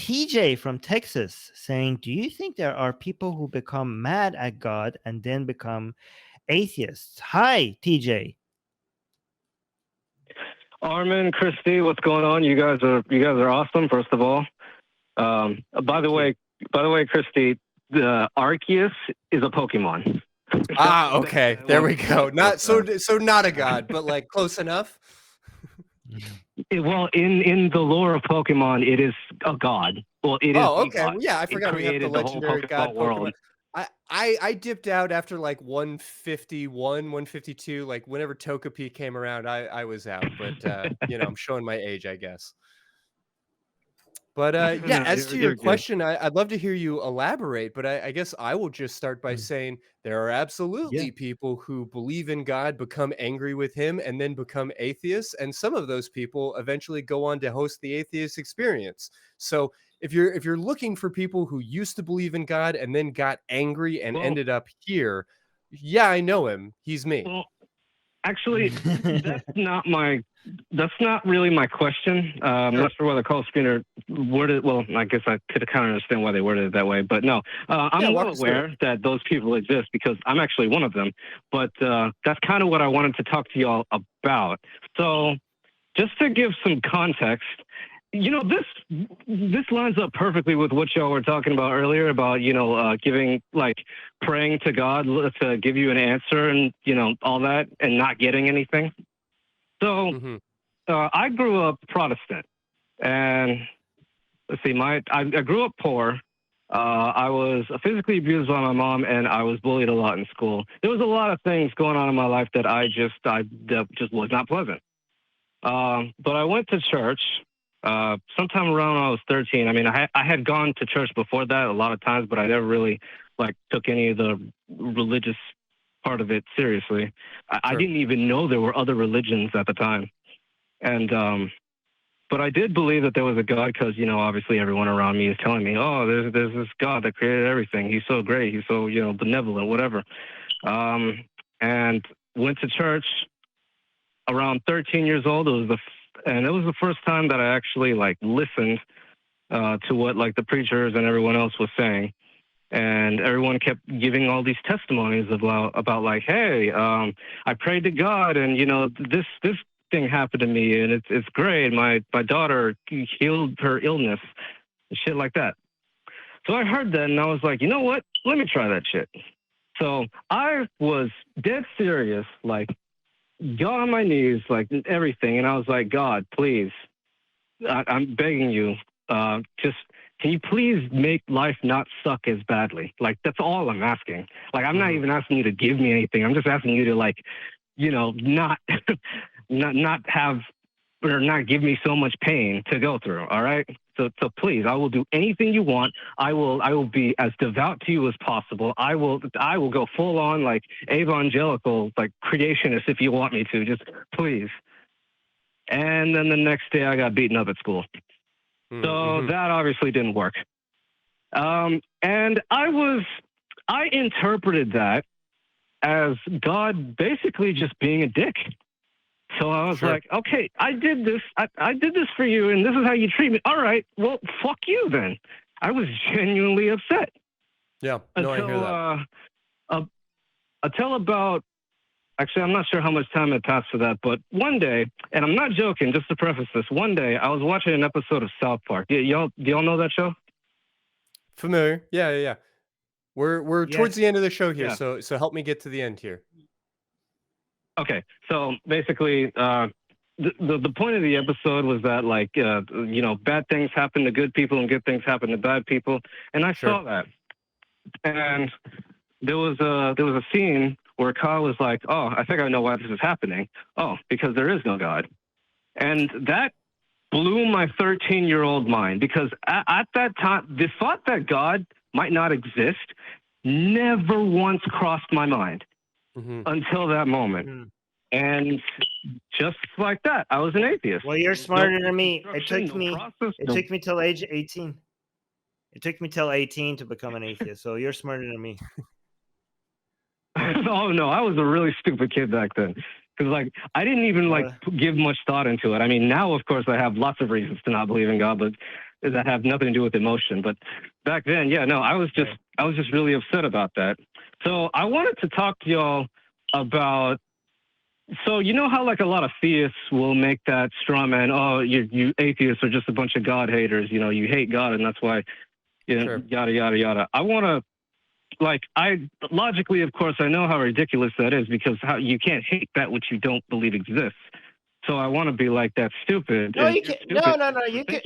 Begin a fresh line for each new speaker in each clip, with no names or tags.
TJ from Texas saying, do you think there are people who become mad at God and then become atheists? Hi, TJ.
Armin, Christy, what's going on? You guys are awesome. First of all, by the way, Christy, the Arceus is a Pokemon.
Ah, okay. There we go. Not so not a god, but like close enough.
Well, in the lore of Pokemon, it is a god. Well, it is.
Oh, okay. Yeah, I forgot we have the legendary god
world.
Pokemon. I dipped out after like 151, 152. Like whenever Togepi came around, I was out. But you know, I'm showing my age, I guess. But yeah, as to your question, I'd love to hear you elaborate, but I guess I will just start by saying there are absolutely people who believe in God, become angry with him, and then become atheists. And some of those people eventually go on to host the Atheist Experience. So if you're looking for people who used to believe in God and then got angry and ended up here, yeah, I know him. He's me.
Well, actually, that's not really my question. I'm not sure why the call screener worded it. Well, I guess I could kind of understand why they worded it that way. But no, I'm well aware that those people exist because I'm actually one of them. But that's kind of what I wanted to talk to y'all about. So just to give some context, you know, this lines up perfectly with what y'all were talking about earlier about, you know, praying to God to give you an answer and, you know, all that and not getting anything. So I grew up Protestant, and let's see, I grew up poor. I was physically abused by my mom, and I was bullied a lot in school. There was a lot of things going on in my life that that just was not pleasant. But I went to church sometime around when I was 13. I mean, I had gone to church before that a lot of times, but I never really took any of the religious part of it seriously. I didn't even know there were other religions at the time. And, but I did believe that there was a God because, you know, obviously everyone around me is telling me, oh, there's this God that created everything. He's so great. He's so, you know, benevolent, whatever. And went to church around 13 years old. It was the first time that I actually listened to what the preachers and everyone else was saying. And everyone kept giving all these testimonies about hey, I prayed to God, and you know this thing happened to me, and it's great. My daughter healed her illness, and shit like that. So I heard that, and I was like, you know what? Let me try that shit. So I was dead serious, got on my knees, everything, and I was like, God, please, I'm begging you, just. Can you please make life not suck as badly? That's all I'm asking. I'm not even asking you to give me anything. I'm just asking you to, you know, not have or not give me so much pain to go through. All right. So please, I will do anything you want. I will be as devout to you as possible. I will go full on evangelical, creationist if you want me to. Just please. And then the next day I got beaten up at school. So that obviously didn't work. And I interpreted that as God basically just being a dick. So I was like, okay, I did this for you, and this is how you treat me. All right, well, fuck you then. I was genuinely upset.
Yeah, no, I hear that.
Until about, actually, I'm not sure how much time had passed for that, but one day, and I'm not joking, just to preface this, one day I was watching an episode of South Park. Do y'all know that show?
Familiar. Yeah. We're towards the end of the show here, so help me get to the end here.
Okay, so basically, the point of the episode was that you know, bad things happen to good people and good things happen to bad people, and I saw that, and there was a scene where Kyle was like, oh, I think I know why this is happening. Oh, because there is no God. And that blew my 13-year-old mind, because at that time, the thought that God might not exist never once crossed my mind until that moment. And just like that, I was an atheist.
Well, you're smarter than me. It took me till age 18. It took me till 18 to become an atheist. So you're smarter than me.
Oh no, I was a really stupid kid back then. Because I didn't even give much thought into it. I mean, now of course I have lots of reasons to not believe in God, but that have nothing to do with emotion. But back then, yeah, no, I was just really upset about that. So I wanted to talk to y'all about. So you know how like a lot of theists will make that straw man, oh, you atheists are just a bunch of God haters. You know, you hate God, and that's why, yada yada yada. I want to. Like, I logically, of course, I know how ridiculous that is, because how you can't hate that which you don't believe exists. So I want to be like, that's stupid.
No, you can. No, no, no.
You can.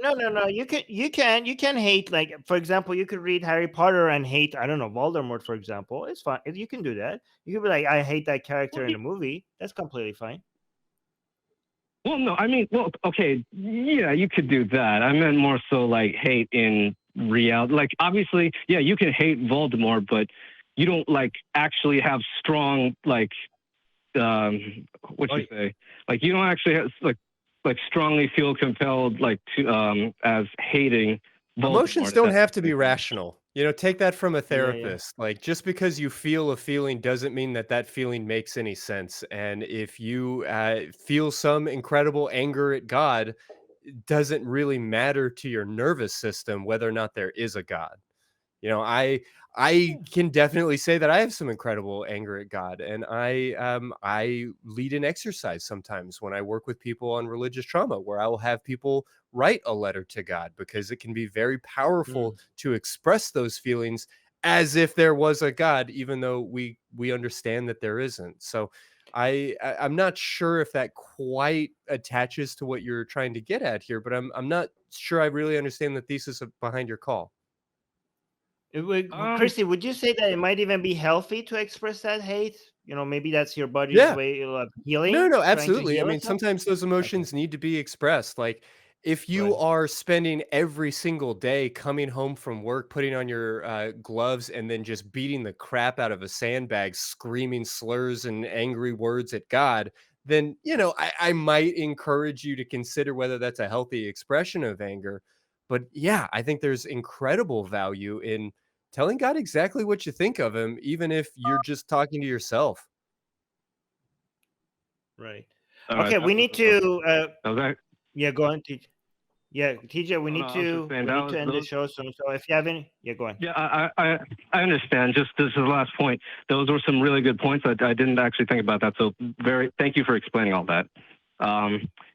No, no, no. You can. You can hate. Like, for example, you could read Harry Potter and hate, I don't know, Voldemort, for example. It's fine. You can do that. You could be like, I hate that character in the movie. That's completely fine.
Well, no, I mean, well, okay, yeah, you could do that. I meant more so like hate in reality. Like, obviously, yeah, you can hate Voldemort, but you don't like actually have strong like what you say? Like, you don't actually have like strongly feel compelled like to as hating Voldemort.
Emotions don't have to be rational. You know, take that from a
Yeah.
therapist. Like, just because you feel a feeling doesn't mean that that feeling makes any sense. And if you feel some incredible anger at God, it doesn't really matter to your nervous system whether or not there is a God. You know, I can definitely say that I have some incredible anger at God, and I lead an exercise sometimes when I work with people on religious trauma, where I will have people write a letter to God, because it can be very powerful to express those feelings as if there was a God, even though we understand that there isn't. So I'm not sure if that quite attaches to what you're trying to get at here, but I'm not sure I really understand the thesis behind your call.
Christy, would you say that it might even be healthy to express that hate? You know, maybe that's your body's
Yeah.
way of healing.
No,
trying to
absolutely. I
heal
mean,
itself?
sometimes those emotions need to be expressed. Like, if you
Right.
are spending every single day coming home from work, putting on your gloves, and then just beating the crap out of a sandbag, screaming slurs and angry words at God, then, you know, I might encourage you to consider whether that's a healthy expression of anger. But yeah, I think there's incredible value in telling God exactly what you think of him, even if you're just talking to yourself.
Right.
All right,
Okay, we need to.
Okay.
Yeah, go on, TJ. Yeah, TJ, we
Oh,
need
no, I was just
to
saying,
end the show soon. So if you have any, yeah, go on.
Yeah, I understand. Just this is the last point. Those were some really good points. I didn't actually think about that. So thank you for explaining all that.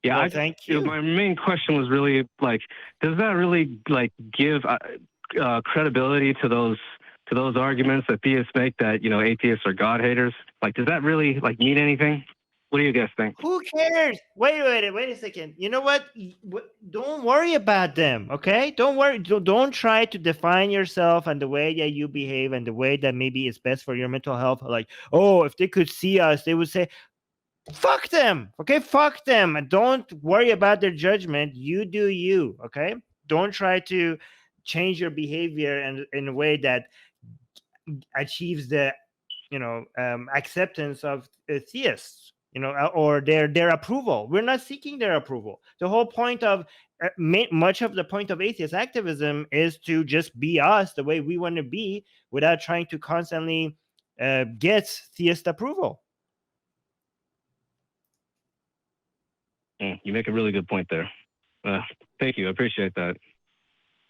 Yeah,
Well, thank you.
My main question was really like, does that really like give credibility to those arguments that theists make that, you know, atheists are God haters? Like, does that really like mean anything? What do you guys think?
Who cares? Wait a second. You know what? Don't worry about them, okay? Don't worry. Don't try to define yourself and the way that you behave and the way that maybe is best for your mental health. Like, oh, if they could see us, they would say, fuck them, okay? Fuck them. And don't worry about their judgment. You do you, okay? Don't try to change your behavior in a way that achieves the, acceptance of theists, or their approval. We're not seeking their approval. The whole point of much of the point of atheist activism is to just be us the way we want to be without trying to constantly get theist approval.
You make a really good point there. Thank you. I appreciate that.